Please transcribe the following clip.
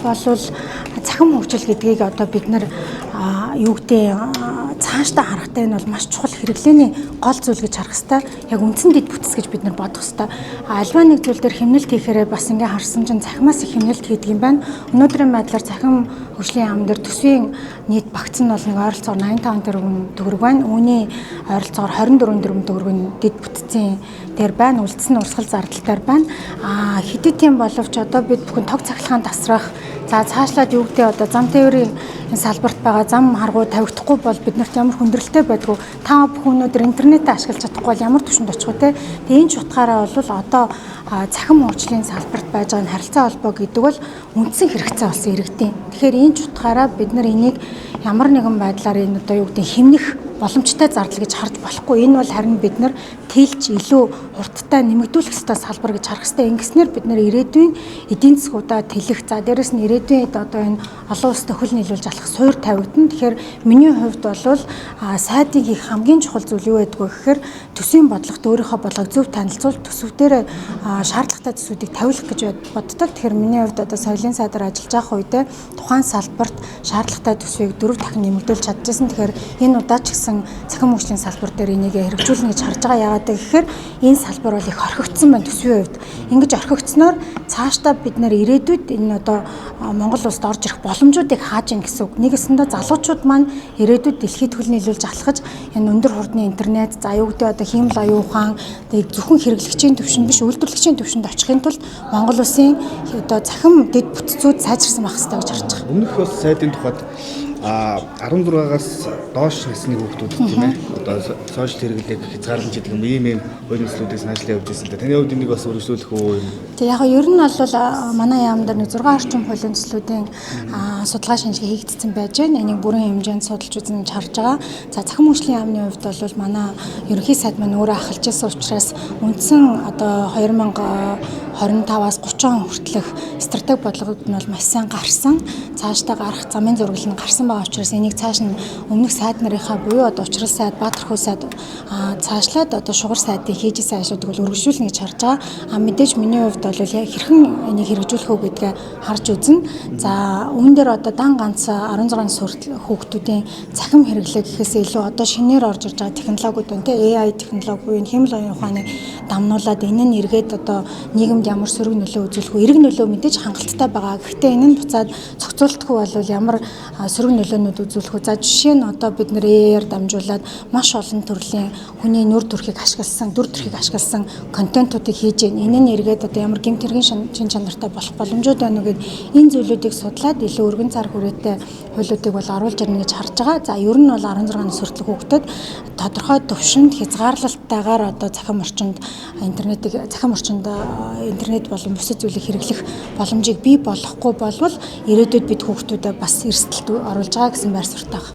болвол цахим хөгжил гэдгийг одоо бид нар юу гэдэг цаашдаа харахтай нь бол маш чухал хэрэглээний гол зүйл гэж харах хэрэгтэй. Яг үндсэн дэд бүтц гэж бид нар бодох хэрэгтэй. Альва нэг зүйл дээр хэмнэлт хийхээр бас ингээ харсан чинь цахимаас их хэмнэлт хийдэг юм байна. Өнөөдрийн байдлаар цахим хөгжлийн яам дээр төсвийн нийт багц нь бол нэг ойролцоогоор 85 тэрбум төгрөг байна. Үүний ойролцоогоор 24 тэрбум төгрөг нь дэд бүтцийн дээр байна. Үлдсэн нь урсгал зардал дээр байна. Хэдий тийм боловч одоо бид бүхэн тог цахилгаан тасрах цаашлаад юу гэдэг одоо зам тээврийн салбарт байгаа зам харгуу тавигдахгүй бол биднэрт ямар хүндрэлтэй байдгүй. Та бүхэн өнөөдөр интернетээ ашиглаж чадахгүй бол ямар түвшинд очих вэ? Тэгээ энэ ч утгаараа бол одоо цахим хөгжлийн салбарт байж байгаа нь харилцаа холбоо гэдэг бол үндсэн хэрэгцээ болсон иргэдийн. Тэгэхээр энэ ч утгаараа бид нар энийг ямар нэгэн байдлаар энэ одоо юу гэдэг хэмнэх боломжтой зардал гэж харж болохгүй. Энэ бол харин бид нар тэлж илүү хурдтай нэмэгдүүлэх ёстой салбар гэж харах ёстой. Ингэснээр бид нар ирээдүйн эдийн засгуудаа тэлэх, за дээрэс нь ирээдүйн одоо энэ олон улстай хөл нийлүүлж алах суурь тавигдана. Тэгэхээр миний хувьд бол сайдын хийх хамгийн чухал зүйл юу байдгүй гэхээр төсвийн бодлогот өөрийнхөө бодлогыг зөв танилцуул, төсвүүдээр шаардлагатай төсвүүдийг тавиулах гэж боддог. Тэгэхээр миний хувьд одоо соёлын сайдаар ажиллаж байгаа үедээ тухайн салбарт шаардлагатай төсвийг 4 дахин нэмэгдүүлж чадчихсан. Тэгэхээр энэ удаа ч гэсэн цахим хөгжлийн салбар дээр энийг хэрэгжүүлнэ гэж харж байгаа. Яагаад гэхээр энэ салбар бол их орхигдсон байна төсвийн хувьд. Ингэж орхигдсноор цаашдаа бид нэр ирээдүйд энэ одоо Монгол улсад орж ирэх боломжуудыг хааж ийн гэсэн үг. Нэгэсэндээ залуучууд маань ирээдүйд дэлхийд хөл нийлүүлж алхаж энэ өндөр хурдны интернет, за юу гэдэг одоо хиймэл оюун ухаан, тэгээд зөвхөн хэрэглэгчийн түвшинд биш үйлдвэрлэгчийн түвшинд очихын тулд Монгол улсын одоо цахим дэд бүтцүүд сайжирсан байх хэрэгтэй гэж харж байгаа. Өмнөх бас сайдын тухайд 16-аас доош насны хүүхдүүд тийм ээ одоо сошиал хэрэглээг хязгаарч гэдэг юм ийм хуулийн төслүүдээс санаачлаа явж байсан л да. Таны хувьд энийг бас өргөжлүүлэх үү? Тэг яг ер нь бол манай яам дээр нэг 6 орчим хуулийн төслүүдийн судалгаа шинжилгээ хийгдсэн байж байна. Энийг бүрэн хэмжээнд судалж үзэн харж байгаа. За цахим хөгжлийн яамны хувьд бол манай ерөнхий сайд маань өөрөө ахалж байсан учраас үндсэн одоо 2025-аас 30 хүртэлх стратеги бодлогод нь бол маш сайн гарсан. Цаашдаа гарах замын зургал нь гарсан байгаа учраас энийг цааш нь өмнөх сайд нарынхаа буюу одоо Учрал сайд, Баатархуй сайд цаашлаад одоо Шугар сайдыг хийжсэн ажлуудыг бол үргэлжлүүлнэ гэж харж байгаа. Мэдээж миний хувьд бол яг хэрхэн энийг хэрэгжүүлэх үү гэдгээ харж үзнэ. За үүн дээр одоо дан ганц 16 нас хүртэл хүүхдүүдийн цахим хэрэглээ гэхээс илүү одоо шинээр орж ирж байгаа технологиуд байна те AI технологи буюу хэмэл оюун ухааны дамнуулаад энэ нь эргээд одоо нийгэмд ямар сөрөг нөлөө үзүүлэх вэ? Эрг нөлөө мэдээж хангалттай байгаа. Гэхдээ энэ нь буцаад зохицуулдаггүй бол ямар сөрөг нөлөөнүүд үзүүлэх вэ? За жишээ нь одоо бид нэр AI-аар дамжуулаад маш олон төрлийн хүний нүр төрхийг ашигласан, дүр төрхийг ашигласан контентуудыг хийж байна. Энэ нь эргээд одоо ямар гэмт хэргийн шин чанартай болох боломжууд байна уу гэд энэ зүйлүүдийг судлаад илүү өргөн цар хүрээтэй хуулиудыг бол оруулж ирнэ гэж харж байгаа. За ер нь бол 16 нас хүртэлх хүүхдэд тодорхой төвшөнд хязгаарлалтайгаар одоо цахим орчинд интернет болон бусад зүйлийг хэрэглэх боломжийг бий болгохгүй болвол ирээдүйд бид хүүхдүүдэд бас эрсдэлд оруулж байгаа гэсэн байр суурьтай байна.